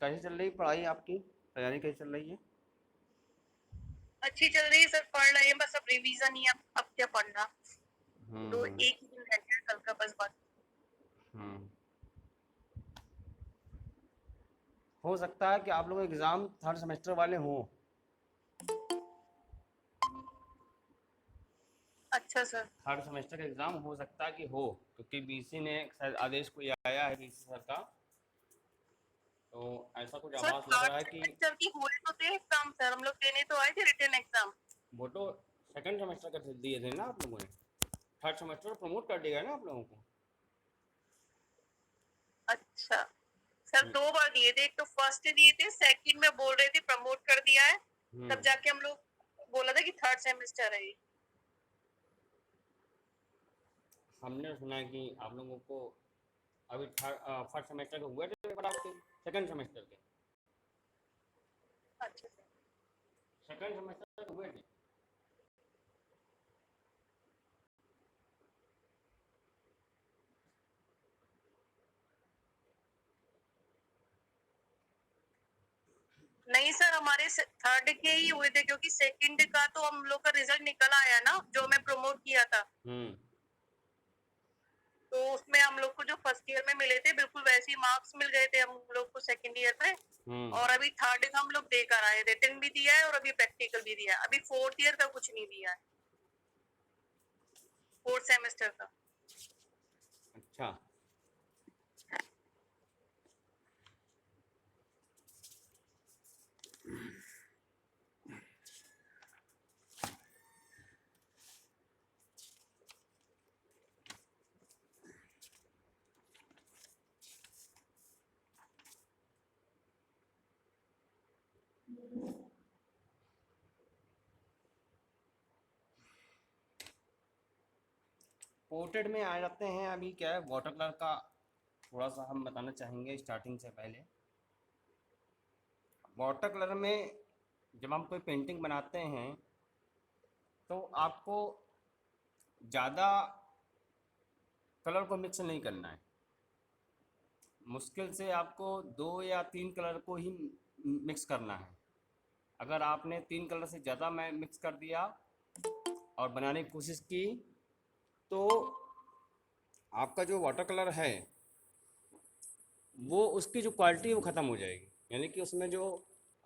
कैसी चल रही पढ़ाई आपकी? तैयारी कैसी चल रही है? अच्छी चल रही है सर, पढ़ रहे हैं, बस अब रिवीजन ही है। अब क्या पढ़ना। दो हम्म। एक ही दिन रह गया कल का, बस बात। हम्म। हो सकता है कि आप लोग एग्ज़ाम थर्ड सेमेस्टर वाले हों। अच्छा सर। थर्ड सेमेस्टर का एग्ज़ाम हो सकता है कि हो, क्योंकि बीसी ने शायद आदेश कोई आया है बीसी सर का, तो ऐसा कुछ सर आभास लग थर्ड रहा है कि सेमेस्टर की हुए तो थे एग्जाम सर, हम लोग देने तो आए थे रिटर्न एग्जाम। वो तो सेकंड सेमेस्टर का दिए थे ना आप लोगों ने। थर्ड सेमेस्टर प्रमोट कर दिया है ना आप लोगों को। अच्छा सर, हम्म। 2 बार दिए थे, एक तो फर्स्ट दिए थे, सेकंड में बोल रहे थे प्रमोट कर दिया है। हम्म। तब जाके हम लोग बोला था कि थर्ड सेमेस्टर है ये। हमने सुना है कि आप लोगों को अभी थर्ड फर्स्ट सेमेस्टर के हुए थे पेपर आपके, सेकंड सेमेस्टर के। अच्छा सर। सेकंड सेमेस्टर के हुए थे। नहीं सर, हमारे थर्ड के ही हुए थे, क्योंकि सेकंड का तो हम लोग का रिजल्ट निकल आया ना, जो मैं प्रमोट किया था। हम्म। तो उसमें हम लोग को जो फर्स्ट ईयर में मिले थे बिल्कुल वैसे ही मार्क्स मिल गए थे हम लोग को सेकंड ईयर में। हम्म। और अभी थर्ड का हम लोग देकर आए, रिटन भी दिया है और अभी प्रैक्टिकल भी दिया है। अभी फोर्थ ईयर का कुछ नहीं दिया है, फोर्थ सेमेस्टर का। अच्छा। पोर्ट्रेट में आ जाते हैं। अभी क्या है, वाटर कलर का थोड़ा सा हम बताना चाहेंगे स्टार्टिंग से पहले। वाटर कलर में जब हम कोई पेंटिंग बनाते हैं तो आपको ज़्यादा कलर को मिक्स नहीं करना है। मुश्किल से आपको 2 या 3 कलर को ही मिक्स करना है। अगर आपने 3 कलर से ज़्यादा मैं मिक्स कर दिया और बनाने की कोशिश की, तो आपका जो वाटर कलर है वो उसकी जो क्वालिटी है वो ख़त्म हो जाएगी। यानी कि उसमें जो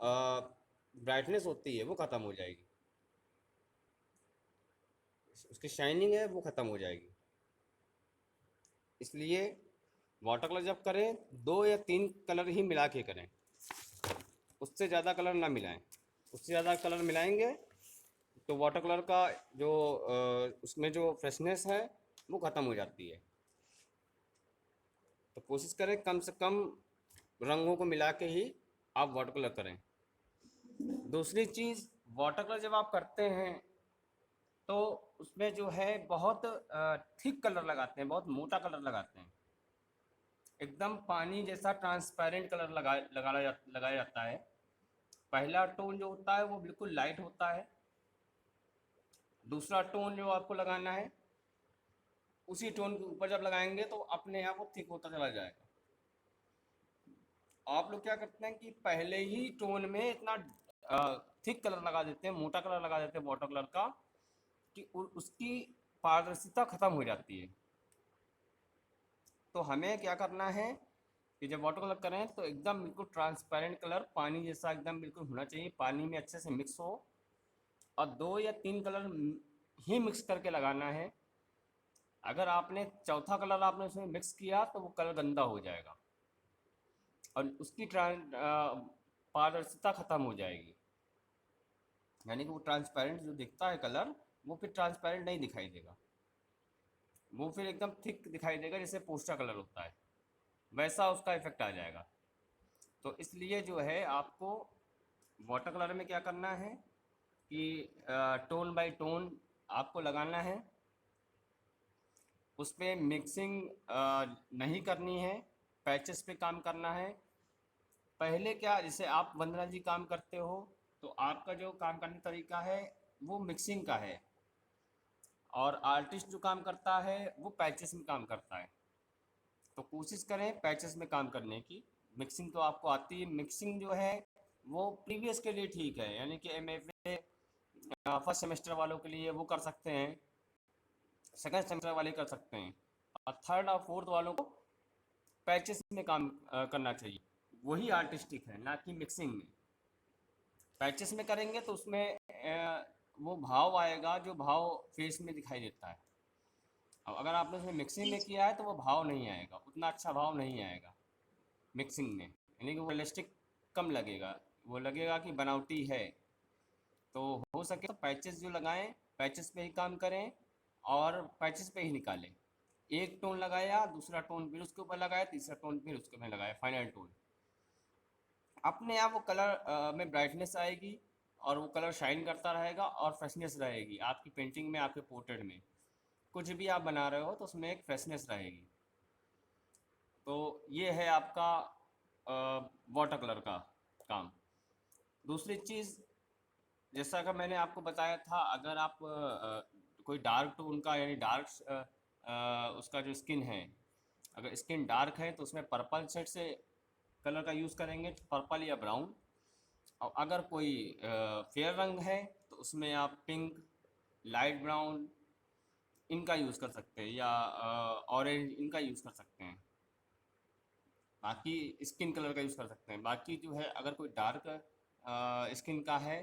ब्राइटनेस होती है वो ख़त्म हो जाएगी, उसकी शाइनिंग है वो ख़त्म हो जाएगी। इसलिए वाटर कलर जब करें 2 या 3 कलर ही मिला के करें, उससे ज़्यादा कलर ना मिलाएं। उससे ज़्यादा कलर मिलाएंगे तो वाटर कलर का जो उसमें जो फ्रेशनेस है वो ख़त्म हो जाती है। तो कोशिश करें कम से कम रंगों को मिला के ही आप वाटर कलर करें। दूसरी चीज़, वाटर कलर जब आप करते हैं तो उसमें जो है बहुत थिक कलर लगाते हैं, बहुत मोटा कलर लगाते हैं। एकदम पानी जैसा ट्रांसपेरेंट कलर लगाया जाता है। पहला टोन जो होता है वो बिल्कुल लाइट होता है। दूसरा टोन जो आपको लगाना है उसी टोन के ऊपर जब लगाएंगे तो अपने आप वो थिक होता चला जाएगा। आप लोग क्या करते हैं कि पहले ही टोन में इतना थिक कलर लगा देते हैं, मोटा कलर लगा देते हैं वाटर कलर का, कि उसकी पारदर्शिता खत्म हो जाती है। तो हमें क्या करना है कि जब वाटर कलर करें तो एकदम बिल्कुल ट्रांसपेरेंट कलर पानी जैसा एकदम बिल्कुल होना चाहिए, पानी में अच्छे से मिक्स हो। और 2 या 3 कलर ही मिक्स करके लगाना है। अगर आपने चौथा कलर आपने उसमें मिक्स किया तो वो कलर गंदा हो जाएगा और उसकी पारदर्शिता खत्म हो जाएगी। यानी कि वो ट्रांसपेरेंट जो दिखता है कलर, वो फिर ट्रांसपेरेंट नहीं दिखाई देगा, वो फिर एकदम थिक दिखाई देगा जैसे पोस्टर कलर होता है, वैसा उसका इफेक्ट आ जाएगा। तो इसलिए जो है आपको वाटर कलर में क्या करना है कि टोन बाय टोन आपको लगाना है। उसमें मिक्सिंग नहीं करनी है, पैचेस पे काम करना है। पहले क्या, जैसे आप वंदना जी काम करते हो तो आपका जो काम करने का तरीका है वो मिक्सिंग का है, और आर्टिस्ट जो काम करता है वो पैचेस में काम करता है। तो कोशिश करें पैचेस में काम करने की। मिक्सिंग तो आपको आती है। मिक्सिंग जो है वो प्रीवियस के लिए ठीक है, यानी कि MFA फर्स्ट सेमेस्टर वालों के लिए वो कर सकते हैं, सेकंड सेमेस्टर वाले कर सकते हैं, और थर्ड और फोर्थ वालों को पैचेस में काम करना चाहिए। वही आर्टिस्टिक है, ना कि मिक्सिंग में। पैचेस में करेंगे तो उसमें वो भाव आएगा जो भाव फेस में दिखाई देता है। अब अगर आपने उसमें मिक्सिंग जी में किया है तो वो भाव नहीं आएगा, उतना अच्छा भाव नहीं आएगा मिक्सिंग में, यानी कि वो रियलिस्टिक कम लगेगा, वो लगेगा कि बनावटी है। तो हो सके तो पैचेस जो लगाएं, पैचेस पे ही काम करें और पैचेस पे ही निकालें। एक टोन लगाया, दूसरा टोन फिर उसके ऊपर लगाया, तीसरा टोन फिर उसके ऊपर लगाया, फाइनल टोन। अपने आप वो कलर में ब्राइटनेस आएगी और वो कलर शाइन करता रहेगा और फ्रेशनेस रहेगी आपकी पेंटिंग में, आपके पोर्ट्रेट में। कुछ भी आप बना रहे हो तो उसमें एक फ्रेशनेस रहेगी। तो ये है आपका वाटर कलर का काम। दूसरी चीज़, जैसा कि मैंने आपको बताया था, अगर आप कोई डार्क टोन का, यानी डार्क उसका जो स्किन है, अगर स्किन डार्क है तो उसमें पर्पल शेड से कलर का यूज़ करेंगे, पर्पल या ब्राउन। और अगर कोई फेयर रंग है तो उसमें आप पिंक, लाइट ब्राउन इनका यूज़ कर सकते हैं, या ऑरेंज इनका यूज़ कर सकते हैं। बाकी स्किन कलर का यूज़ कर सकते हैं। बाकी जो है, अगर कोई डार्क स्किन का है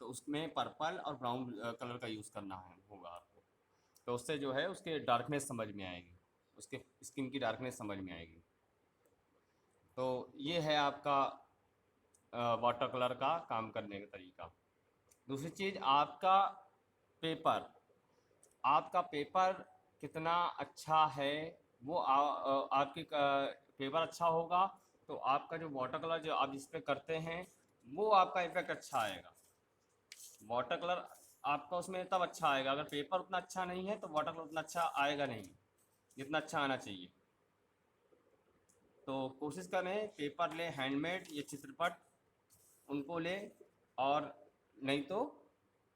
तो उसमें पर्पल और ब्राउन कलर का यूज़ करना है होगा आपको। तो उससे जो है उसके डार्कनेस समझ में आएगी, उसके स्किन की डार्कनेस समझ में आएगी। तो ये है आपका वाटर कलर का काम करने का तरीका। दूसरी चीज़, आपका पेपर कितना अच्छा है, वो आपकी पेपर अच्छा होगा तो आपका जो वाटर कलर जो आप जिस पे करते हैं वो आपका इफेक्ट अच्छा आएगा। वाटर कलर आपका उसमें तब अच्छा आएगा, अगर पेपर उतना अच्छा नहीं है तो वाटर कलर उतना अच्छा आएगा नहीं जितना अच्छा आना चाहिए। तो कोशिश करें पेपर लें, हैंडमेड या चित्रपट उनको लें, और नहीं तो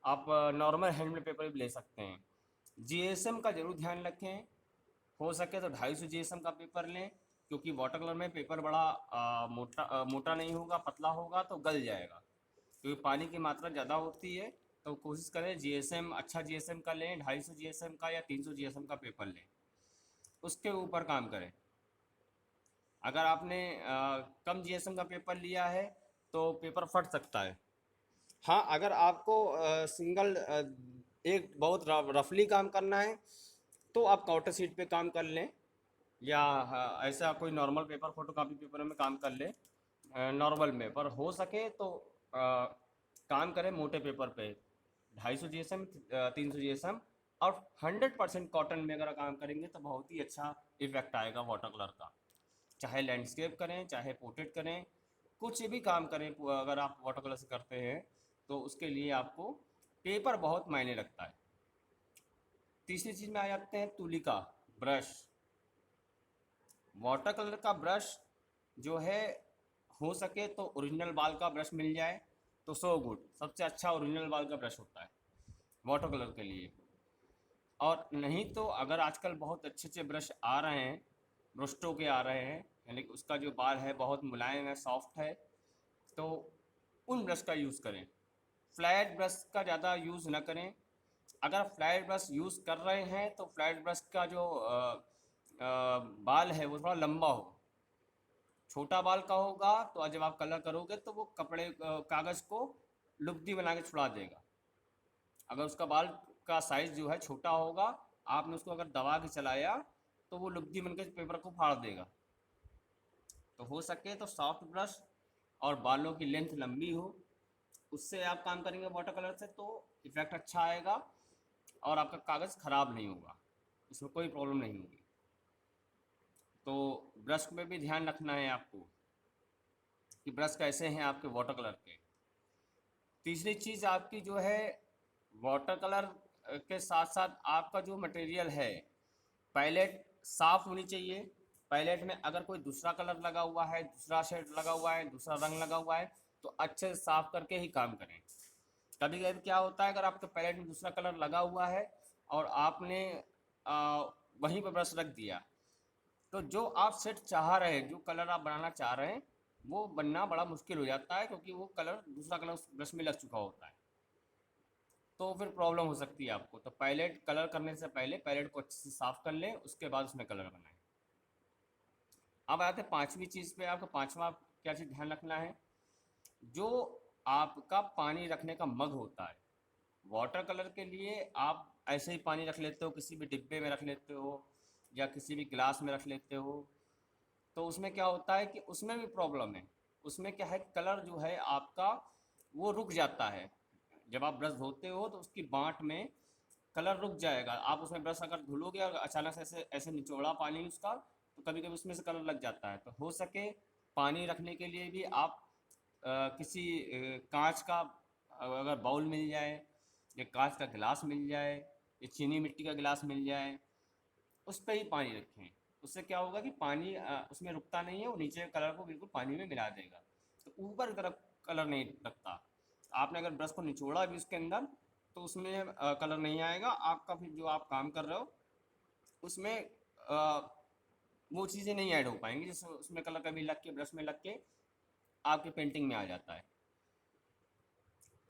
आप नॉर्मल हैंडमेड पेपर भी ले सकते हैं। जीएसएम का जरूर ध्यान रखें, हो सके तो 250 जीएसएम का पेपर लें, क्योंकि वाटर कलर में पेपर बड़ा मोटा नहीं होगा, पतला होगा तो गल जाएगा, क्योंकि पानी की मात्रा ज़्यादा होती है। तो कोशिश करें जीएसएम, अच्छा जीएसएम का लें, 250 जीएसएम का या 300 जीएसएम का पेपर लें, उसके ऊपर काम करें। अगर आपने कम जीएसएम का पेपर लिया है तो पेपर फट सकता है। हाँ, अगर आपको सिंगल एक बहुत रफली काम करना है तो आप काउंटर शीट पे काम कर लें, या ऐसा कोई नॉर्मल पेपर, फोटोकॉपी पेपर में काम कर लें नॉर्मल में। पर हो सके तो काम करें मोटे पेपर पे, 250 जीएसएम, 300 जीएसएम। और 100% कॉटन में अगर काम करेंगे तो बहुत ही अच्छा इफेक्ट आएगा वाटर कलर का। चाहे लैंडस्केप करें, चाहे पोर्ट्रेट करें, कुछ भी काम करें, अगर आप वाटर कलर से करते हैं तो उसके लिए आपको पेपर बहुत मायने रखता है। तीसरी चीज़ में आ जाते हैं तुलिका ब्रश। वाटर कलर का ब्रश जो है, हो सके तो ओरिजिनल बाल का ब्रश मिल जाए तो सो गुड, सबसे अच्छा ओरिजिनल बाल का ब्रश होता है वाटर कलर के लिए। और नहीं तो अगर आजकल बहुत अच्छे अच्छे ब्रश आ रहे हैं, ब्रस्टो के आ रहे हैं, यानी कि उसका जो बाल है बहुत मुलायम है, सॉफ्ट है, तो उन ब्रश का यूज़ करें। फ्लैट ब्रश का ज़्यादा यूज़ ना करें। अगर फ्लैट ब्रश यूज़ कर रहे हैं तो फ्लैट ब्रश का जो बाल है वो थोड़ा लंबा हो। छोटा बाल का होगा तो जब आप कलर करोगे तो वो कपड़े कागज़ को लुब्दी बना के छुड़ा देगा। अगर उसका बाल का साइज़ जो है छोटा होगा, आपने उसको अगर दबा के चलाया तो वो लुब्दी बन के पेपर को फाड़ देगा। तो हो सके तो सॉफ्ट ब्रश और बालों की लेंथ लंबी हो, उससे आप काम करेंगे वाटर कलर से तो इफ़ेक्ट अच्छा आएगा और आपका कागज़ ख़राब नहीं होगा, इसमें कोई प्रॉब्लम नहीं होगी। तो ब्रश में भी ध्यान रखना है आपको कि ब्रश कैसे हैं आपके वाटर कलर के। तीसरी चीज़ आपकी जो है, वाटर कलर के साथ साथ आपका जो मटेरियल है, पैलेट साफ़ होनी चाहिए। पैलेट में अगर कोई दूसरा कलर लगा हुआ है, दूसरा शेड लगा हुआ है, दूसरा रंग लगा हुआ है तो अच्छे से साफ़ करके ही काम करें। कभी कभी क्या होता है, अगर आपके पैलेट में दूसरा कलर लगा हुआ है और आपने वहीं पर ब्रश रख दिया, तो जो आप सेट चाह रहे हैं, जो कलर आप बनाना चाह रहे हैं वो बनना बड़ा मुश्किल हो जाता है, क्योंकि वो कलर, दूसरा कलर उस ब्रश में लग चुका होता है। तो फिर प्रॉब्लम हो सकती है आपको। तो पैलेट कलर करने से पहले पैलेट को अच्छे से साफ़ कर लें, उसके बाद उसमें कलर बनाएं। अब आते हैं पांचवी चीज़ पे। आपका पांचवा क्या चीज़ ध्यान रखना है, जो आपका पानी रखने का मग होता है। वाटर कलर के लिए आप ऐसे ही पानी रख लेते हो, किसी भी डिब्बे में रख लेते हो या किसी भी गिलास में रख लेते हो। तो उसमें क्या होता है कि उसमें भी प्रॉब्लम है। उसमें क्या है, कलर जो है आपका वो रुक जाता है। जब आप ब्रश धोते हो तो उसकी बाँट में कलर रुक जाएगा। आप उसमें ब्रश अगर धुलोगे और अचानक से ऐसे ऐसे निचोड़ा पानी उसका, तो कभी कभी उसमें से कलर लग जाता है। तो हो सके पानी रखने के लिए भी आप किसी कांच का अगर बाउल मिल जाए, या कांच का गिलास मिल जाए, या चीनी मिट्टी का गिलास मिल जाए, उस पर ही पानी रखें। उससे क्या होगा कि पानी उसमें रुकता नहीं है, वो नीचे कलर को बिल्कुल पानी में मिला देगा। तो ऊपर की तरफ कलर नहीं लगता। आपने अगर ब्रश को निचोड़ा भी उसके अंदर, तो उसमें कलर नहीं आएगा आपका। फिर जो आप काम कर रहे हो उसमें वो चीज़ें नहीं ऐड हो पाएंगी, जैसे उसमें कलर कभी लग के ब्रश में लग के आपकी पेंटिंग में आ जाता है।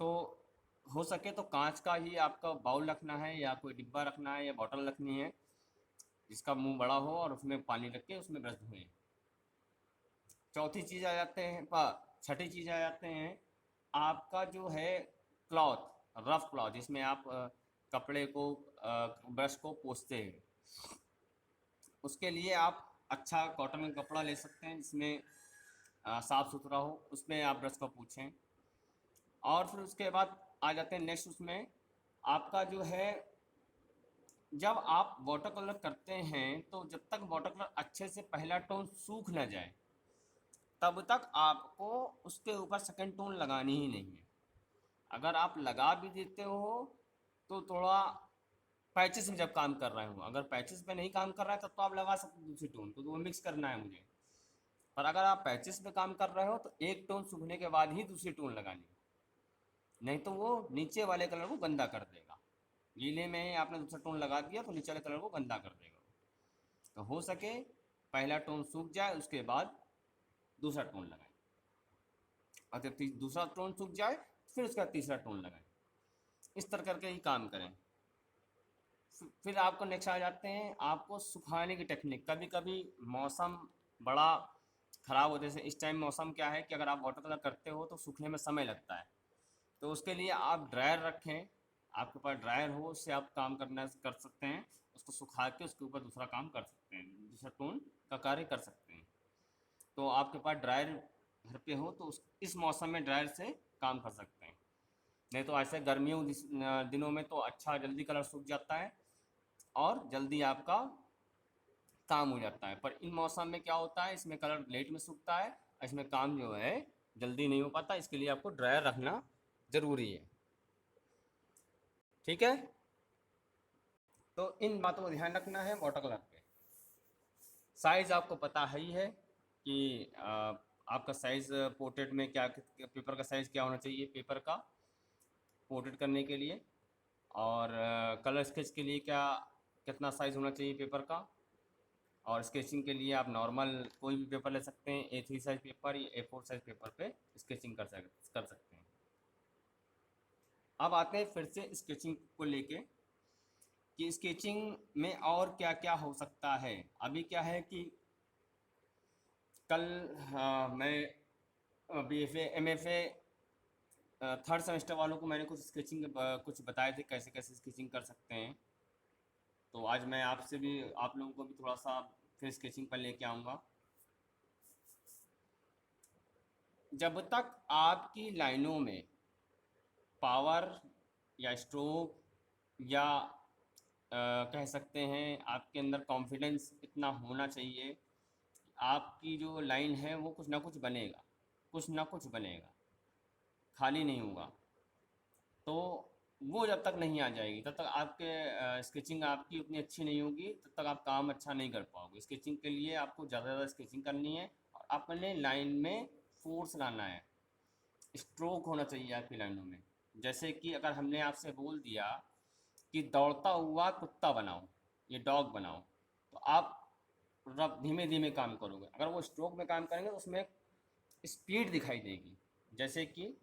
तो हो सके तो कांच का ही आपका बाउल रखना है, या कोई डिब्बा रखना है, या बॉटल रखनी है जिसका मुंह बड़ा हो, और उसमें पानी रख के उसमें ब्रश धोएं। चौथी चीज़ आ जाते हैं, छठी चीज़ आ जाते हैं आपका जो है क्लॉथ, रफ क्लॉथ, जिसमें आप कपड़े को ब्रश को पोंछते हैं। उसके लिए आप अच्छा कॉटन का कपड़ा ले सकते हैं जिसमें साफ़ सुथरा हो, उसमें आप ब्रश को पोंछें। और फिर उसके बाद आ जाते हैं नेक्स्ट, उसमें आपका जो है, जब आप वाटर कलर करते हैं तो जब तक वाटर कलर अच्छे से पहला टोन सूख ना जाए, तब तक आपको उसके ऊपर सेकंड टोन लगानी ही नहीं है। अगर आप लगा भी देते हो तो थोड़ा पैचेस में जब काम कर रहे हो, अगर पैचेस पे नहीं काम कर रहा है तब तो आप लगा सकते हो दूसरी टोन, तो वो मिक्स करना है मुझे। पर अगर आप पैचेस पे काम कर रहे हो तो एक टोन सूखने के बाद ही दूसरी टोन लगानी है, नहीं तो वो नीचे वाले कलर को गंदा कर देगा। गीले में आपने दूसरा टोन लगा दिया तो नीचे वाले कलर को गंदा कर देगा। तो हो सके पहला टोन सूख जाए उसके बाद दूसरा टोन लगाएं, और जब दूसरा टोन सूख जाए फिर उसका तीसरा टोन लगाएं। इस तरह करके ही काम करें। फिर आपको नेक्स्ट आ जाते हैं आपको सुखाने की टेक्निक। कभी कभी मौसम बड़ा ख़राब हो, जैसे इस टाइम मौसम क्या है कि अगर आप वाटर कलर करते हो तो सूखने में समय लगता है। तो उसके लिए आप ड्रायर रखें, आपके पास ड्रायर हो उससे आप काम करना कर सकते हैं। उसको सुखा के उसके ऊपर दूसरा काम कर सकते हैं, दूसरा टोन का कार्य कर सकते हैं। तो आपके पास ड्रायर घर पे हो तो इस मौसम में ड्रायर से काम कर सकते हैं। नहीं तो ऐसे गर्मियों दिनों में तो अच्छा जल्दी कलर सूख जाता है और जल्दी आपका काम हो जाता है। पर इन मौसम में क्या होता है, इसमें कलर लेट में सूखता है, इसमें काम जो है जल्दी नहीं हो पाता। इसके लिए आपको ड्रायर रखना ज़रूरी है। ठीक है, तो इन बातों को ध्यान रखना है वाटर कलर पे। साइज़ आपको पता ही है कि आपका साइज़ पोर्ट्रेट में क्या, पेपर का साइज़ क्या होना चाहिए पेपर का पोर्ट्रेट करने के लिए, और कलर स्केच के लिए क्या, कितना साइज़ होना चाहिए पेपर का। और स्केचिंग के लिए आप नॉर्मल कोई भी पेपर ले सकते हैं, A3 साइज़ पेपर या A4 साइज़ पेपर पे स्केचिंग कर सकते हैं। अब आते हैं फिर से स्केचिंग को लेके कि स्केचिंग में और क्या क्या हो सकता है। अभी क्या है कि कल मैं BFA MFA थर्ड सेमेस्टर वालों को मैंने कुछ स्केचिंग कुछ बताए थे कैसे कैसे स्केचिंग कर सकते हैं। तो आज मैं आपसे भी, आप लोगों को भी थोड़ा सा फिर स्केचिंग पर लेके आऊँगा। जब तक आपकी लाइनों में पावर या स्ट्रोक या कह सकते हैं आपके अंदर कॉन्फिडेंस इतना होना चाहिए, आपकी जो लाइन है वो कुछ ना कुछ बनेगा, कुछ ना कुछ बनेगा, खाली नहीं होगा। तो वो जब तक नहीं आ जाएगी तब तक आपके स्केचिंग आपकी उतनी अच्छी नहीं होगी, तब तक आप काम अच्छा नहीं कर पाओगे। स्केचिंग के लिए आपको ज़्यादा ज़्यादा स्केचिंग करनी है और अपने लाइन में फोर्स लाना है, स्ट्रोक होना चाहिए आपकी लाइनों में। जैसे कि अगर हमने आपसे बोल दिया कि दौड़ता हुआ कुत्ता बनाओ, ये डॉग बनाओ, तो आप रब धीमे धीमे काम करोगे। अगर वो स्ट्रोक में काम करेंगे तो उसमें स्पीड दिखाई देगी, जैसे कि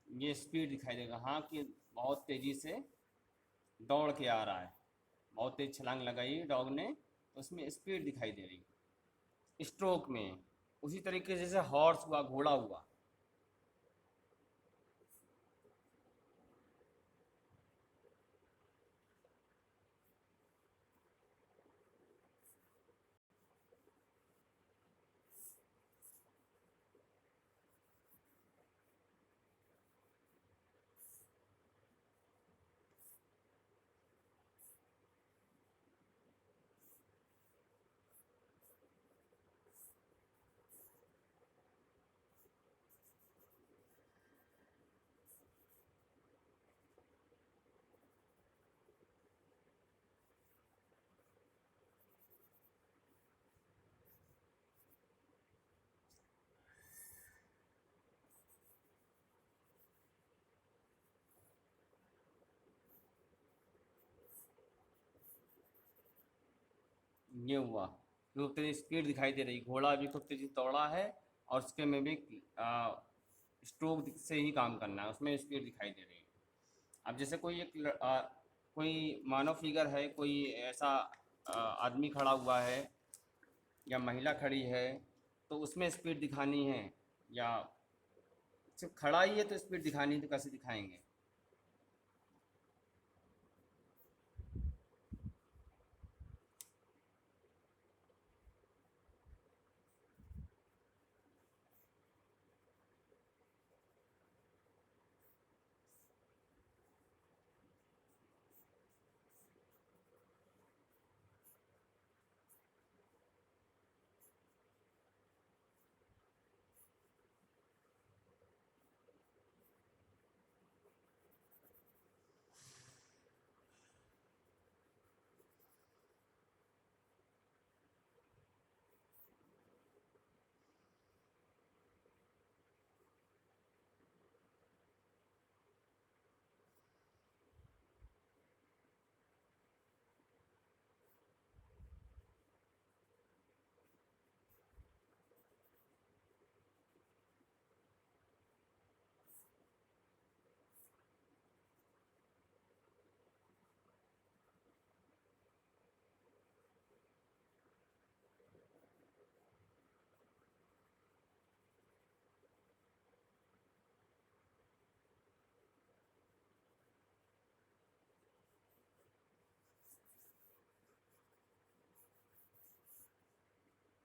ये स्पीड दिखाई देगा, हाँ, कि बहुत तेज़ी से दौड़ के आ रहा है, बहुत तेज छलांग लगाई डॉग ने, तो उसमें स्पीड दिखाई दे रही स्ट्रोक में। उसी तरीके से जैसे हॉर्स हुआ, घोड़ा हुआ। ये हुआ, खूब तेज़ी स्पीड दिखाई दे रही, घोड़ा भी खूब तेज़ी दौड़ा है, और उसके में भी स्ट्रोक से ही काम करना है, उसमें स्पीड दिखाई दे रही है। अब जैसे कोई कोई मानव फिगर है, कोई ऐसा आदमी खड़ा हुआ है या महिला खड़ी है, तो उसमें स्पीड दिखानी है, या सिर्फ खड़ा ही है तो स्पीड दिखानी है, तो कैसे दिखाएंगे?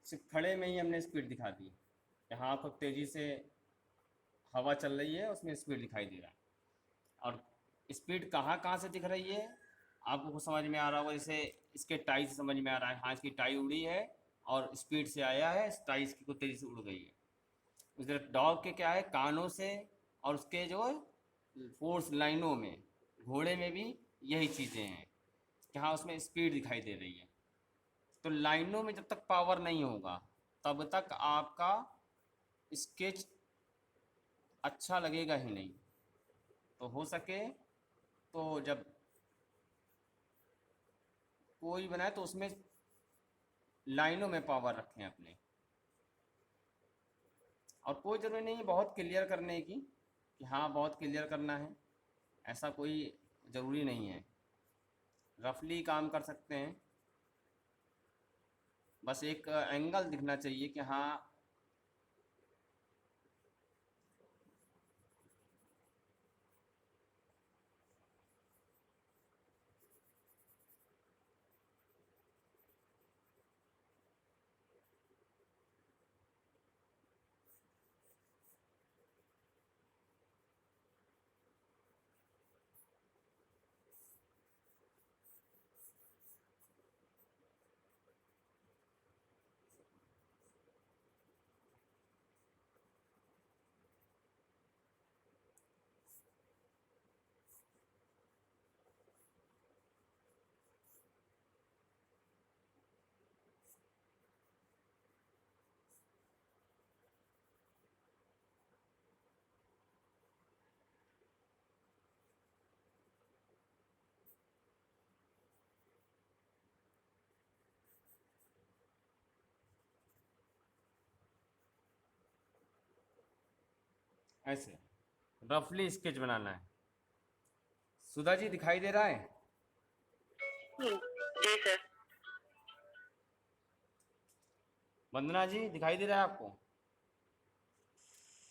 सिर्फ खड़े में ही हमने स्पीड दिखा दी, यहाँ खूब तेज़ी से हवा चल रही है, उसमें स्पीड दिखाई दे रहा है। और स्पीड कहाँ कहाँ से दिख रही है, आपको कुछ समझ में आ रहा होगा, जैसे इसके टाई से समझ में आ रहा है, हाँ इसकी टाई उड़ी है और स्पीड से आया है, इस टाई इसकी कुछ तेज़ी से उड़ गई है। उधर डॉग के क्या है, कानों से और उसके जो फोर्स लाइनों में, घोड़े में भी यही चीज़ें हैं, जहाँ उसमें स्पीड दिखाई दे रही है। तो लाइनों में जब तक पावर नहीं होगा, तब तक आपका स्केच अच्छा लगेगा ही नहीं। तो हो सके तो जब कोई बनाए तो उसमें लाइनों में पावर रखें अपने, और कोई ज़रूरी नहीं है बहुत क्लियर करने की, कि हाँ बहुत क्लियर करना है, ऐसा कोई ज़रूरी नहीं है, रफली काम कर सकते हैं। बस एक एंगल दिखना चाहिए कि हाँ। ऐसे रफली स्केच बनाना है। सुधा जी दिखाई दे रहा है? जी सर। वंदना जी दिखाई दे रहा है आपको?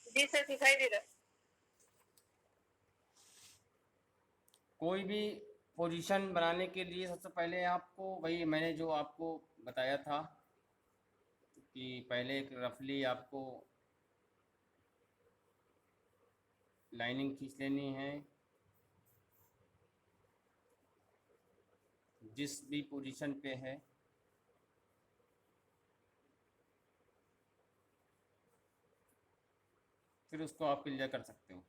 जी सर दिखाई दे रहा है। कोई भी पोजीशन बनाने के लिए सबसे पहले आपको वही मैंने जो आपको बताया था कि पहले एक रफली आपको लाइनिंग खींच लेनी है जिस भी पोजीशन पे है। फिर उसको आप क्लियर कर सकते हो।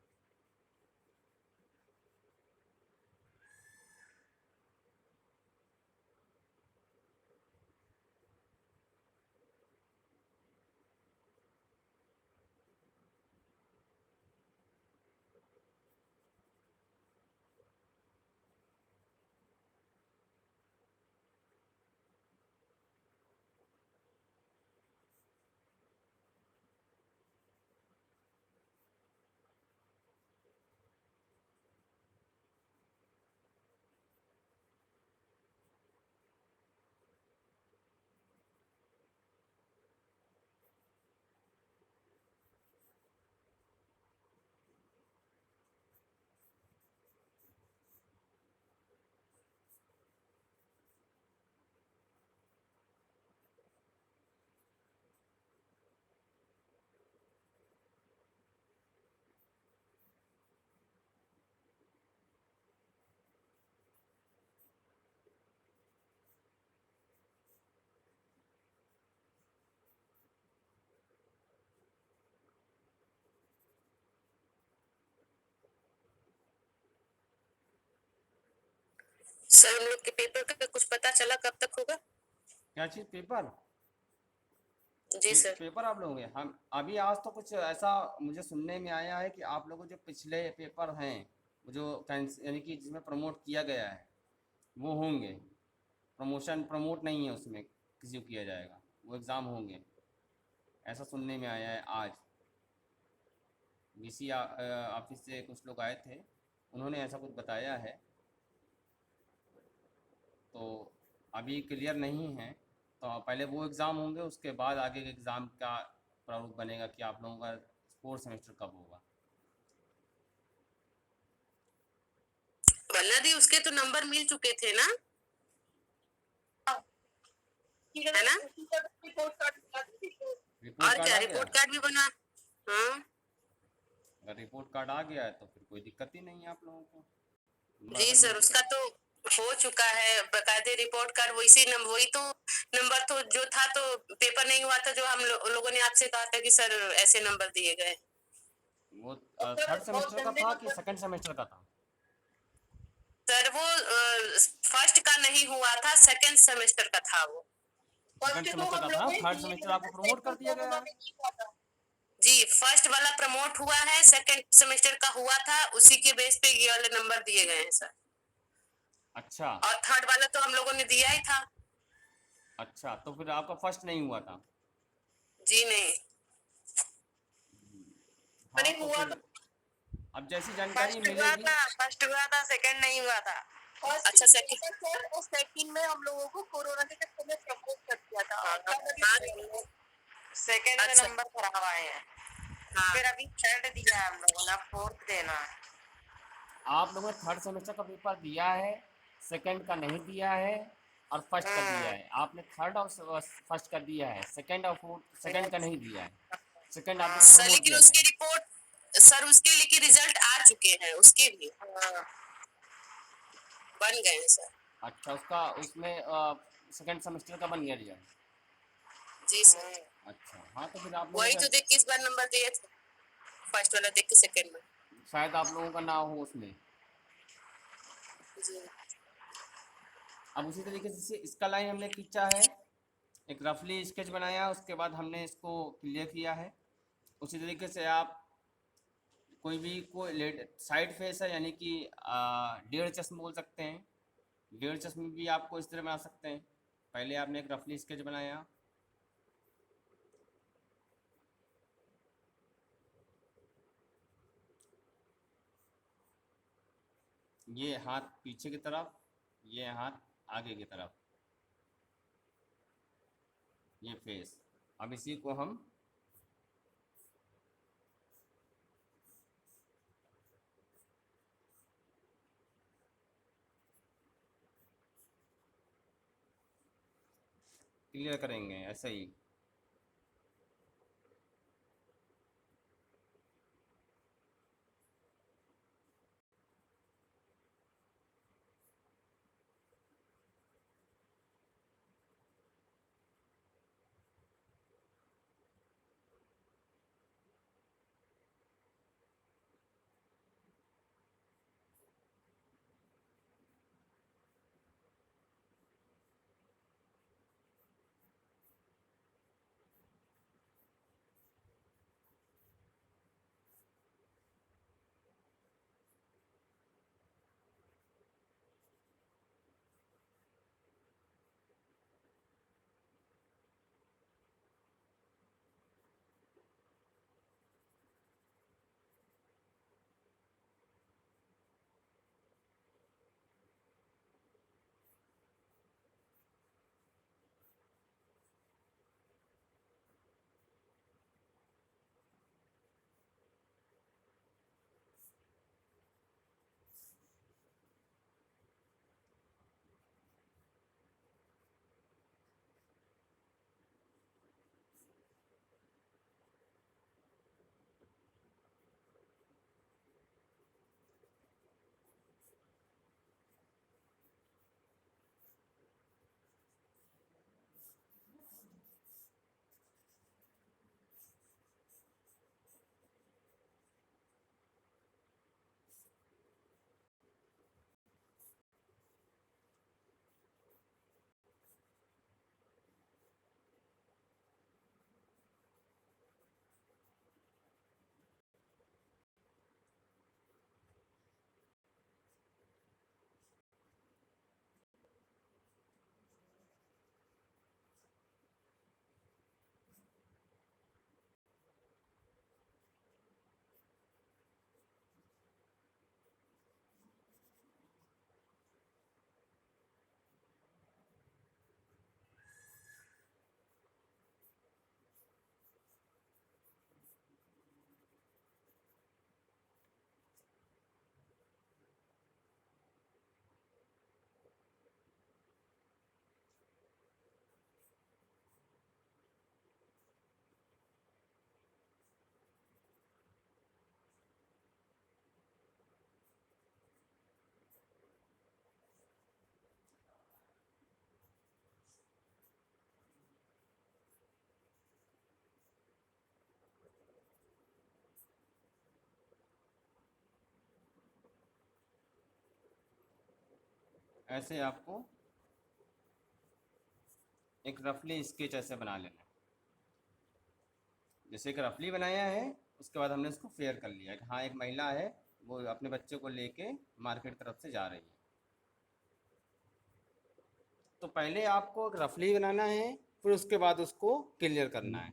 सर हम लोग के पेपर का कुछ पता चला कब तक होगा? क्या चीज़? पेपर? जी सर। पेपर आप लोगे? हम अभी आज तो कुछ ऐसा मुझे सुनने में आया है कि आप लोगों जो पिछले पेपर हैं जो यानी कि जिसमें प्रमोट किया गया है वो होंगे। प्रमोशन प्रमोट नहीं है उसमें किसी को किया जाएगा, वो एग्ज़ाम होंगे, ऐसा सुनने में आया है आज। बीसी ऑफिस से कुछ लोग आए थे, उन्होंने ऐसा कुछ बताया है। तो अभी क्लियर नहीं है, तो पहले वो एग्ज़ाम होंगे, उसके बाद आगे के एग्ज़ाम का प्रारूप बनेगा कि आप लोगों का फोर्थ सेमेस्टर कब होगा। वल्ला दी उसके तो नंबर मिल चुके थे ना, है ना? रिपोर्ट और कार्ड क्या आ गया? रिपोर्ट कार्ड भी बना? हाँ अगर रिपोर्ट कार्ड आ गया है तो फिर कोई दिक्कत ही नहीं है आप लोगों को। नंबर जी अगर सर, मिल चुका उसका तो हो चुका है बकायदे रिपोर्ट कार्ड। वही तो नंबर तो जो था, तो पेपर नहीं हुआ था जो हम लोगों ने आपसे कहा था कि सर ऐसे नंबर दिए गए। वो थर्ड सेमेस्टर का था कि सेकंड सेमेस्टर का था? सर वो फर्स्ट का नहीं हुआ था, सेकंड सेमेस्टर का था वो। सेकंड फर्स्ट तो सेमेस्टर का हम था, लोगों ने थर्ड दिए सेमेस्टर गए आपको थे, प्रमोट कर सेकंड दिया का गया है। उन्होंने नहीं हुआ था। जी फर्स्ट वाला प्रमोट हुआ है, सेकंड सेमेस्टर का हुआ था, उसी के बेस पे ये वाले नंबर दिए गए हैं सर। अच्छा और थर्ड वाला तो हम लोगों ने दिया ही था। अच्छा, तो फिर आपका फर्स्ट नहीं हुआ था? जी नहीं। हाँ नहीं तो हुआ फिर तो अब जैसी जानकारी फर्स्ट हुआ मिलेगी। था, फर्स्ट हुआ था, सेकंड नहीं हुआ था। अच्छा सेकंड सर, और सेकंड में हम लोगों को कोरोना के चक्कर में प्रमोट कर दिया था। हाँ सेकंड में नंबर खराब आए हैं। हाँ। फिर अभी थर्ड दिया है हम लोगों ने, फोर्थ देना है। आप लोगों ने थर्ड सेमेस्टर का पेपर दिया है, सेकंड का नहीं दिया है और फर्स्ट का दिया है। आपने थर्ड और फर्स्ट का दिया है, सेकंड और फोर्थ सेकंड का नहीं दिया है। सेकंड आप लोगों को सर प्रमोट लेकिन किया उसकी गया। रिपोर्ट, सर उसके लेकिन रिजल्ट आ चुके हैं, उसके भी बन गए हैं सर। अच्छा, उसका उसमें सेकंड सेमेस्टर का बन गया रिजल्ट? जी सर। अच्छा हाँ, तो फिर आप लोगों वही का तो देख के इस बार नंबर दिए थे, फर्स्ट वाला देख के सेकंड में। शायद आप लोगों का ना हो उसमें। जी अब उसी तरीके से इसका लाइन हमने खींचा है, एक रफली स्केच बनाया, उसके बाद हमने इसको क्लियर किया है। उसी तरीके से आप कोई भी कोई साइड फेस है यानी कि डेढ़ चश्म बोल सकते हैं, डेढ़ चश्म भी आपको इस तरह बना सकते हैं। पहले आपने एक रफली स्केच बनाया, ये हाथ पीछे की तरफ, ये हाथ आगे की तरफ, ये फेस। अब इसी को हम क्लियर करेंगे ऐसे ही। ऐसे आपको एक रफली स्केच ऐसे बना लेना है। जैसे एक रफली बनाया है, उसके बाद हमने उसको फेयर कर लिया कि हाँ एक महिला है, वो अपने बच्चे को लेके मार्केट तरफ से जा रही है। तो पहले आपको एक रफली बनाना है, फिर उसके बाद उसको क्लियर करना है।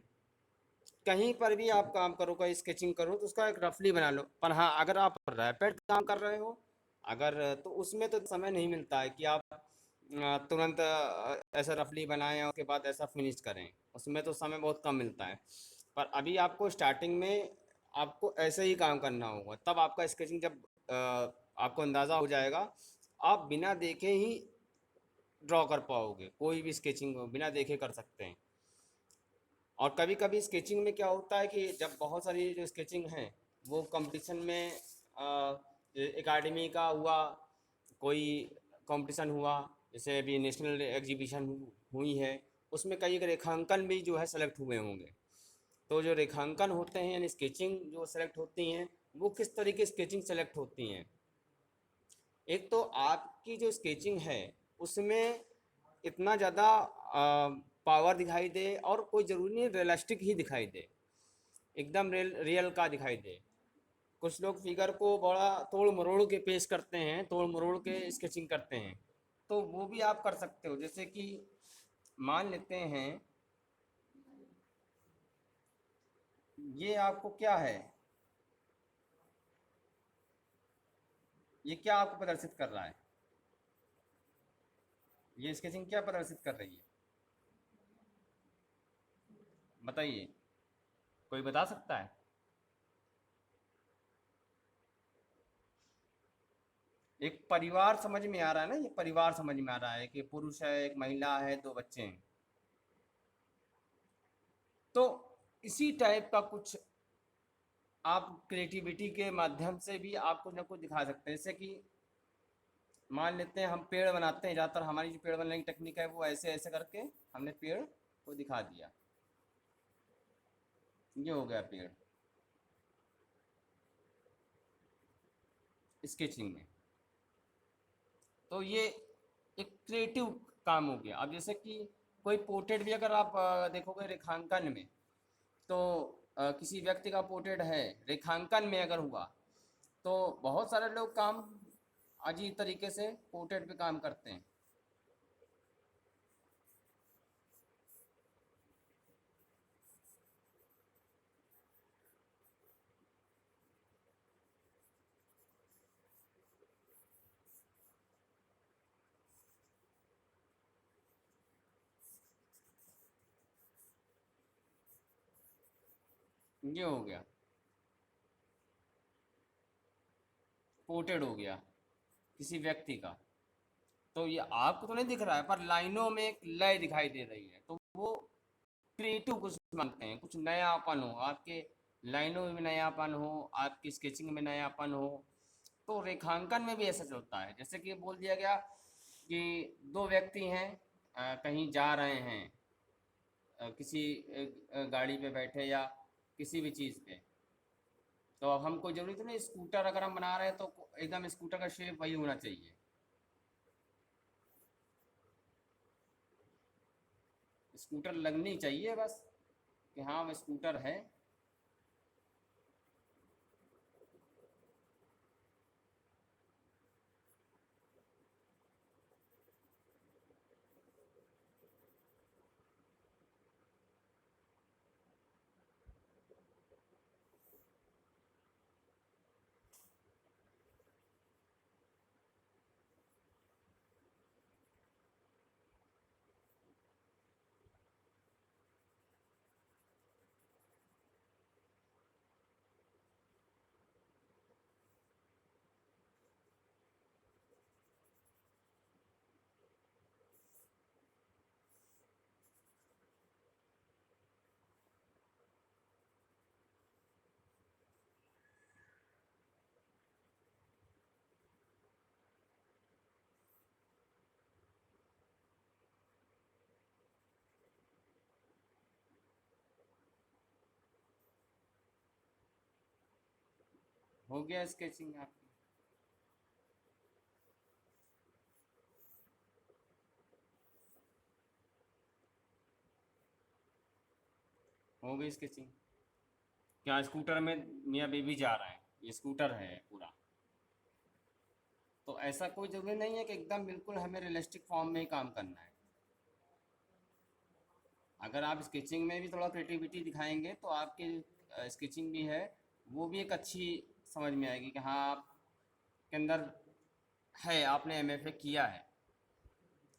कहीं पर भी आप काम करो, कोई स्केचिंग करो, तो उसका एक रफली बना लो। पर हाँ, अगर आप रैपिड काम कर रहे हो, अगर तो उसमें तो समय नहीं मिलता है कि आप तुरंत ऐसा रफली बनाएं और उसके बाद ऐसा फिनिश करें। उसमें तो समय बहुत कम मिलता है। पर अभी आपको स्टार्टिंग में आपको ऐसे ही काम करना होगा, तब आपका स्केचिंग जब आपको अंदाज़ा हो जाएगा, आप बिना देखे ही ड्रॉ कर पाओगे। कोई भी स्केचिंग बिना देखे कर सकते हैं। और कभी कभी स्केचिंग में क्या होता है कि जब बहुत सारी जो स्केचिंग हैं वो कंपटीशन में एकेडमी का हुआ, कोई कंपटीशन हुआ, जैसे अभी नेशनल एग्जीबिशन हुई है, उसमें कई रेखांकन भी जो है सेलेक्ट हुए होंगे। तो जो रेखांकन होते हैं यानी स्केचिंग जो सेलेक्ट होती हैं, वो किस तरीके स्केचिंग सेलेक्ट होती हैं। एक तो आपकी जो स्केचिंग है उसमें इतना ज़्यादा पावर दिखाई दे, और कोई ज़रूरी नहीं रियलिस्टिक ही दिखाई दे, एकदम रियल का दिखाई दे। कुछ लोग फिगर को बड़ा तोड़ मरोड़ के पेश करते हैं, तोड़ मरोड़ के स्केचिंग करते हैं, तो वो भी आप कर सकते हो। जैसे कि मान लेते हैं ये आपको क्या है, ये क्या आपको प्रदर्शित कर रहा है? ये स्केचिंग क्या प्रदर्शित कर रही है, बताइए, कोई बता सकता है? एक परिवार समझ में आ रहा है ना, ये परिवार समझ में आ रहा है कि पुरुष है, एक महिला है, दो बच्चे हैं। तो इसी टाइप का कुछ आप क्रिएटिविटी के माध्यम से भी आप कुछ ना कुछ दिखा सकते हैं। जैसे कि मान लेते हैं हम पेड़ बनाते हैं, ज़्यादातर हमारी जो पेड़ बनाने की टेक्निक है वो ऐसे ऐसे करके हमने पेड़ को दिखा दिया, ये हो गया पेड़ स्केचिंग में। तो ये एक क्रिएटिव काम हो गया। अब जैसे कि कोई पोर्ट्रेट भी अगर आप देखोगे रेखांकन में, तो किसी व्यक्ति का पोर्ट्रेट है, रेखांकन में अगर हुआ, तो बहुत सारे लोग काम अजीब तरीके से पोर्ट्रेट पे काम करते हैं। ये हो गया पोर्ट्रेट, हो गया किसी व्यक्ति का। तो ये आपको तो नहीं दिख रहा है, पर लाइनों में एक लय दिखाई दे रही है, तो वो क्रिएटिव कुछ मानते हैं, कुछ नयापन हो आपके लाइनों में, नयापन हो आपकी स्केचिंग में, नयापन हो। तो रेखांकन में भी ऐसा चलता है। जैसे कि बोल दिया गया कि दो व्यक्ति हैं, कहीं जा रहे हैं, किसी गाड़ी पे बैठे या किसी भी चीज़ पे। तो अब हमको जरूरत नहीं, स्कूटर अगर हम बना रहे हैं तो एकदम स्कूटर का शेप वही होना चाहिए, स्कूटर लगनी चाहिए बस कि हाँ वो स्कूटर है। हो गया स्केचिंग आपकी, हो गई स्केचिंग। क्या स्कूटर में मियाँ बीवी जा रहे हैं, ये स्कूटर है पूरा। तो ऐसा कोई जरूरी नहीं है कि एकदम बिल्कुल हमें रियलिस्टिक फॉर्म में ही काम करना है। अगर आप स्केचिंग में भी थोड़ा क्रिएटिविटी दिखाएंगे तो आपकी स्केचिंग भी है वो भी एक अच्छी समझ में आएगी कि हाँ आपके अंदर है, आपने एमएफए किया है।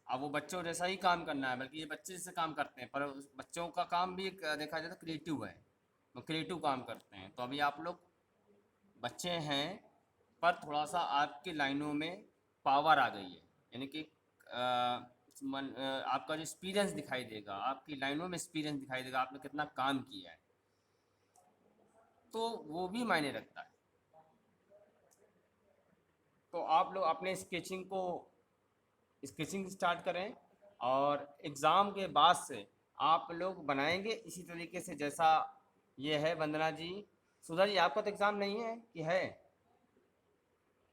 अब वो बच्चों जैसा ही काम करना है, बल्कि ये बच्चे जैसे काम करते हैं, पर बच्चों का काम भी एक देखा जाए तो क्रिएटिव है, वो क्रिएटिव काम करते हैं। तो अभी आप लोग बच्चे हैं, पर थोड़ा सा आपकी लाइनों में पावर आ गई है, यानी कि आपका जो एक्सपीरियंस दिखाई देगा, आपकी लाइनों में एक्सपीरियंस दिखाई देगा, आपने कितना काम किया है, तो वो भी मायने रखता है। तो आप लोग अपने स्केचिंग को स्केचिंग स्टार्ट करें, और एग्ज़ाम के बाद से आप लोग बनाएंगे इसी तरीके से जैसा ये है। वंदना जी, सुधा जी, आपका तो एग्ज़ाम नहीं है कि है?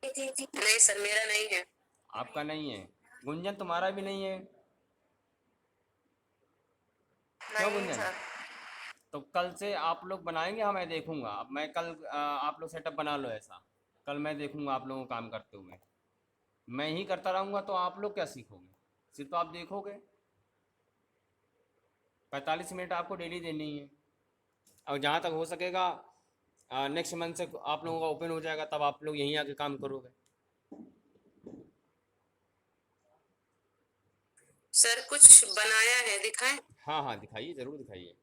जी जी नहीं सर, मेरा नहीं है। आपका नहीं है। गुंजन, तुम्हारा भी नहीं है? क्यों नहीं गुंजन? सर। तो कल से आप लोग बनाएंगे, हाँ मैं देखूंगा। अब मैं कल आप लोग सेटअप बना लो ऐसा, कल मैं देखूंगा आप लोगों को काम करते हुए। मैं ही करता रहूँगा तो आप लोग क्या सीखोगे, सिर्फ तो आप देखोगे। 45 मिनट आपको डेली देनी है। और जहाँ तक हो सकेगा नेक्स्ट मंथ से आप लोगों का ओपन हो जाएगा, तब आप लोग यहीं आके काम करोगे। सर कुछ बनाया है, दिखाएं? हाँ हाँ दिखाइए, ज़रूर दिखाइए।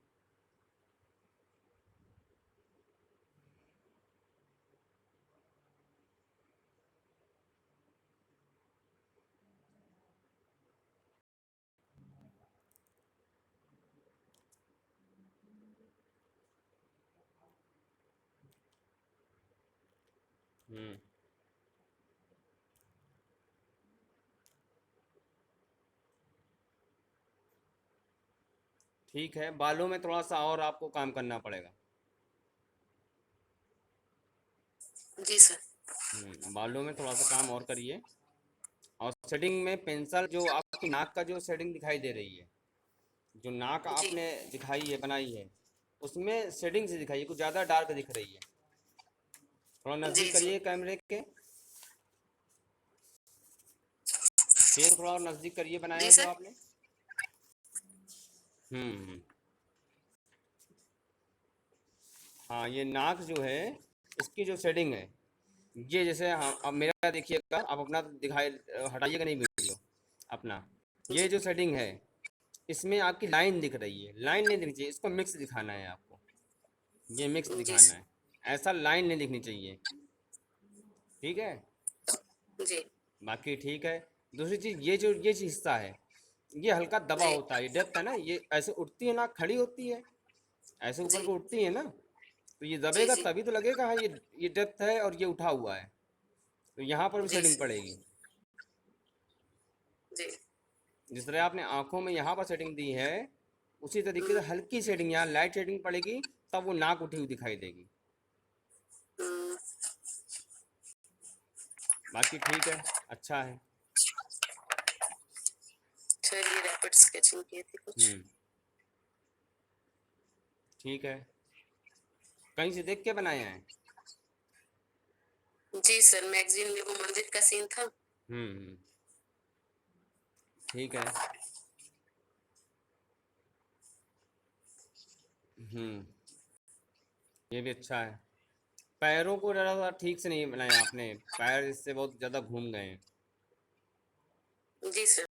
हम्म, ठीक है, बालों में थोड़ा सा और आपको काम करना पड़ेगा। जी सर। बालों में थोड़ा सा काम और करिए। और शेडिंग में पेंसिल, जो आपकी नाक का जो शेडिंग दिखाई दे रही है, जो नाक जी आपने दिखाई है, बनाई है, उसमें शेडिंग से दिखाइए, कुछ ज़्यादा डार्क दिख रही है। थोड़ा जी नज़दीक जी करिए कैमरे के, फिर थोड़ा और नज़दीक करिए, बनाया जी जो सर। आपने। हम्म। हाँ, ये नाक जो है, इसकी जो शेडिंग है, ये जैसे, हाँ अब मेरा देखिएगा, आप अपना दिखाई, हटाइएगा नहीं वीडियो अपना। ये जी जो शेडिंग है, इसमें आपकी लाइन दिख रही है, लाइन नहीं दिखनी चाहिए, इसको मिक्स दिखाना है आपको, ये मिक्स जी दिखाना है, ऐसा लाइन नहीं दिखनी चाहिए। ठीक है, जी बाकी ठीक है। दूसरी चीज़, ये जो हिस्सा है, ये हल्का दबा जी होता है, डेप्थ है ना, ये ऐसे उठती है ना, खड़ी होती है, ऐसे ऊपर जी को उठती है ना, तो ये जी दबेगा जी तभी तो लगेगा, हाँ ये डेप्थ है और ये उठा हुआ है, तो यहाँ पर भी जी सेटिंग सर। पड़ेगी। जी। जिस तरह आपने आंखों में यहाँ पर सेटिंग दी है, उसी तरीके से हल्की सेटिंग, यहाँ लाइट सेटिंग पड़ेगी, तब वो नाक उठी हुई दिखाई देगी। हम्म, बाकी ठीक है, अच्छा है। सर ये रैपिड स्केचिंग की थी कुछ। हम्म, ठीक है, कहीं से देख के बनाए हैं? जी सर, मैगजीन में वो मंदिर का सीन था। हम्म, ठीक है। हम्म, ये भी अच्छा है। पैरों को ज़रा सा ठीक से नहीं बनाया आपने, पैर इससे बहुत ज़्यादा घूम गए हैं। जी सर।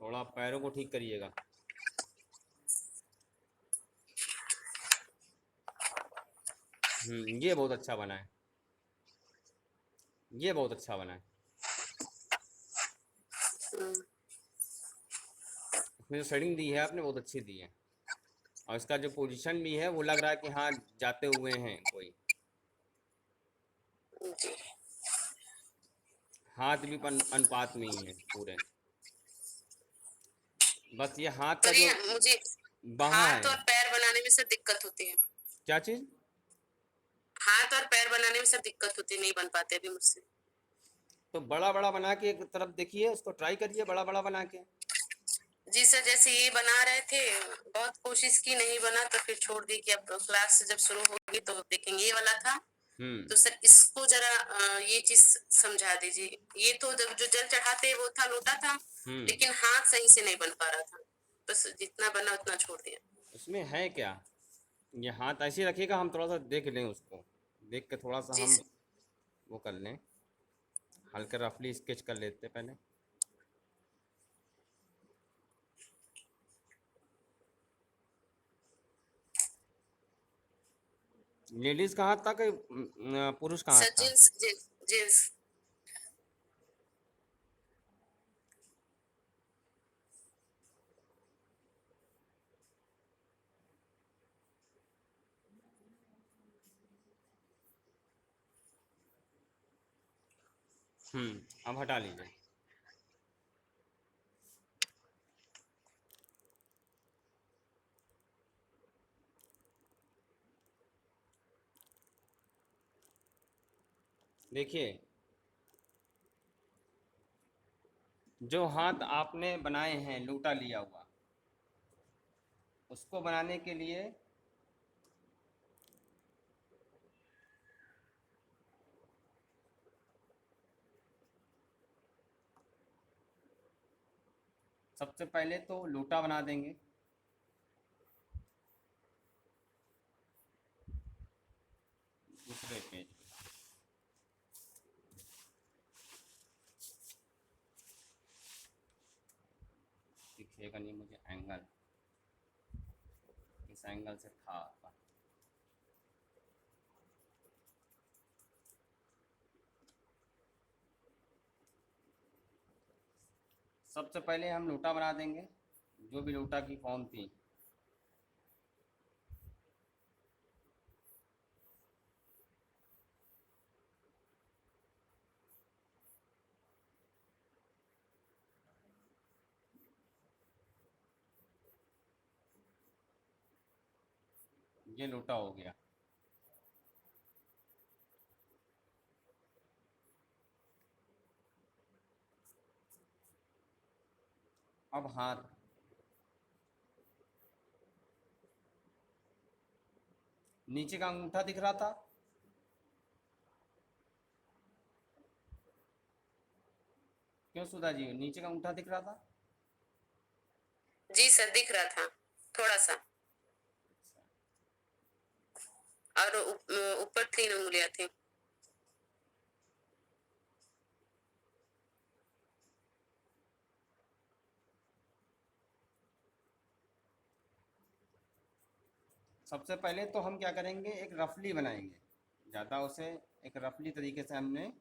थोड़ा पैरों को ठीक करिएगा। ये बहुत अच्छा बना है, ये बहुत अच्छा बना है। हम्म, इसमें जो शेडिंग दी है आपने, बहुत अच्छी दी है, और इसका जो पोजीशन भी है, वो लग रहा है कि हाँ, जाते हुए हैं कोई। जी। हाथ भी अनुपात में ही है पूरे, बस ये हाथ का पर जो ये मुझे बाहा हाथ है। और पैर बनाने में सर दिक्कत होती है। क्या चीज़? हाथ और पैर बनाने में सर दिक्कत होती है, नहीं बन पाते अभी मुझसे। तो बड़ा बड़ा बना के एक तरफ देखिए, उसको ट्राई करिए बड़ा बड़ा बना के। जी सर, जैसे ये बना रहे थे, बहुत कोशिश की, नहीं बना तो फिर छोड़ दी कि अब क्लास जब शुरू होगी तो देखेंगे। ये वाला था, हम्म। तो सर इसको जरा ये चीज समझा दीजिए। ये तो जो जल चढ़ाते वो था, लोटा था, हम्म। लेकिन हाथ सही से नहीं बन पा रहा था। बस जितना बना उतना छोड़ दिया। उसमें है क्या? ये हाथ ऐसे रखिएगा, हम थोड़ा सा देख लें उसको, देख के थोड़ा सा जी हम सर। वो कर लें, हल्का रफली स्केच कर लेते पहले। लेडीज का हाथ था कि पुरुष का हाथ सर था? Jeans jeans jeans. अब हटा लीजिए। देखिए, जो हाथ आपने बनाए हैं लूटा लिया हुआ, उसको बनाने के लिए सबसे पहले तो लोटा बना देंगे, दूसरे पेज पे। दिखेगा नहीं मुझे एंगल, इस एंगल से था आपका। सबसे पहले हम लोटा बना देंगे, जो भी लोटा की फॉर्म थी। ये लोटा हो गया। अब हाथ, नीचे का अंगूठा दिख रहा था, क्यों सुधा जी, नीचे का अंगूठा दिख रहा था? जी सर दिख रहा था थोड़ा सा, और ऊपर 3 उंगलियां थी। सबसे पहले तो हम क्या करेंगे, एक रफली बनाएंगे, ज़्यादा उसे एक रफली तरीके से हमने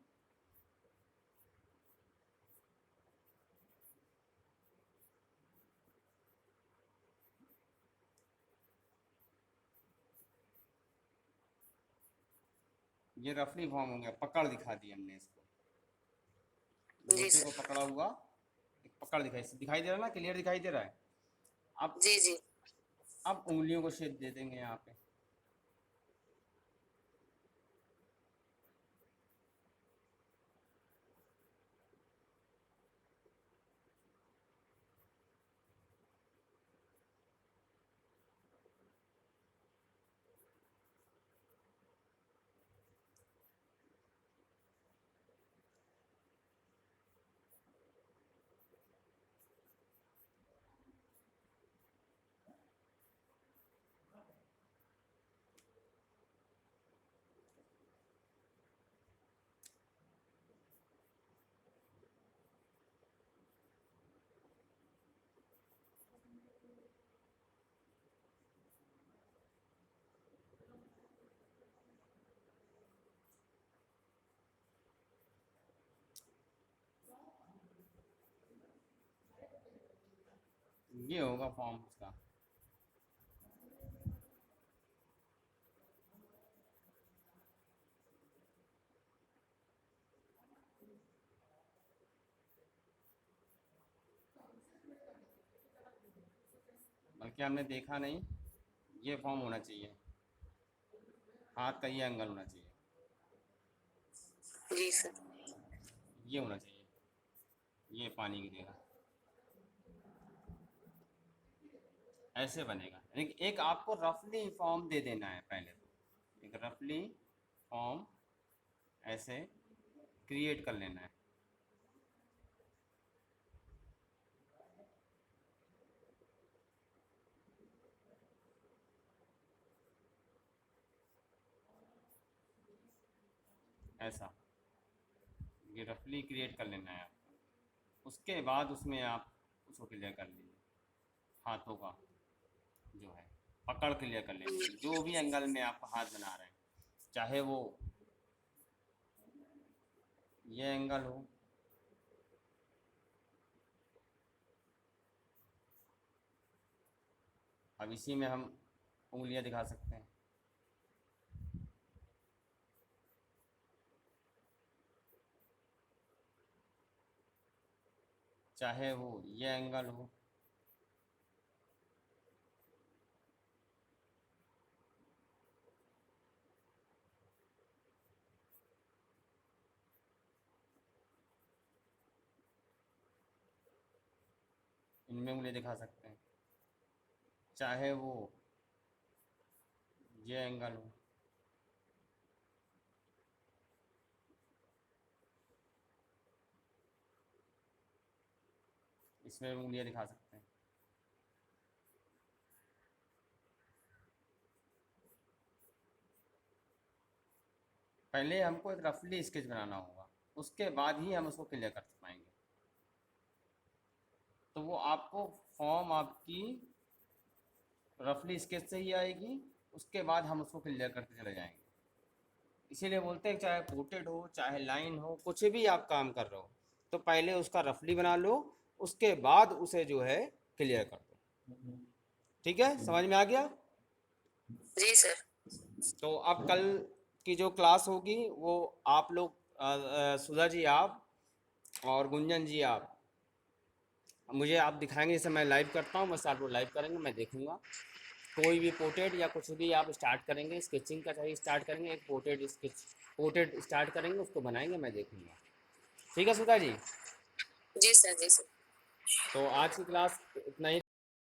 ये रफली फॉर्म हो गया, पकड़ दिखा दी हमने इसको, जी लोटे सर। को पकड़ा हुआ एक पकड़ दिखाई, दिखाई दे रहा है ना, क्लियर दिखाई दे रहा है। अब जी जी अब उंगलियों को शेप दे देंगे यहाँ पे। ये होगा फॉर्म उसका। बल्कि हमने देखा नहीं, ये फॉर्म होना चाहिए, हाथ का ये एंगल होना चाहिए, जी सर। ये होना चाहिए, ये पानी गिरेगा, ऐसे बनेगा। एक आपको रफली फॉर्म दे देना है पहले, तो एक रफली फॉर्म ऐसे क्रिएट कर लेना है। ऐसा ये रफली क्रिएट कर लेना है आपको। उसके बाद उसमें आप उसको क्लियर कर लीजिए, हाथों का जो है पकड़ क्लियर कर लेनी है, जो भी एंगल में आप हाथ बना रहे हैं, चाहे वो ये एंगल हो, अब इसी में हम उंगलियां दिखा सकते हैं, चाहे वो ये एंगल हो, इनमें उंगलियां दिखा सकते हैं, चाहे वो ये एंगल हो, इसमें उंगलियां दिखा सकते हैं। पहले हमको एक रफली स्केच बनाना होगा, उसके बाद ही हम उसको क्लियर कर पाएंगे। तो वो आपको फॉर्म आपकी रफली स्केच से ही आएगी, उसके बाद हम उसको क्लियर करते चले जाएंगे। इसीलिए बोलते हैं चाहे पोर्ट्रेट हो चाहे लाइन हो, कुछ भी आप काम कर रहे हो तो पहले उसका रफली बना लो, उसके बाद उसे जो है क्लियर कर दो। ठीक है, समझ में आ गया? जी सर। तो अब कल की जो क्लास होगी वो आप लोग सुधा जी आप और गुंजन जी आप मुझे आप दिखाएंगे, जैसे मैं लाइव करता हूँ बस आप लोग लाइव करेंगे, मैं देखूंगा। कोई भी पोर्ट्रेट या कुछ भी आप स्टार्ट करेंगे, स्केचिंग का चाहिए स्टार्ट करेंगे, एक पोर्ट्रेट स्टार्ट करेंगे, उसको बनाएंगे, मैं देखूंगा। ठीक है सुधा जी? जी सर। जी सर। तो आज की क्लास इतना ही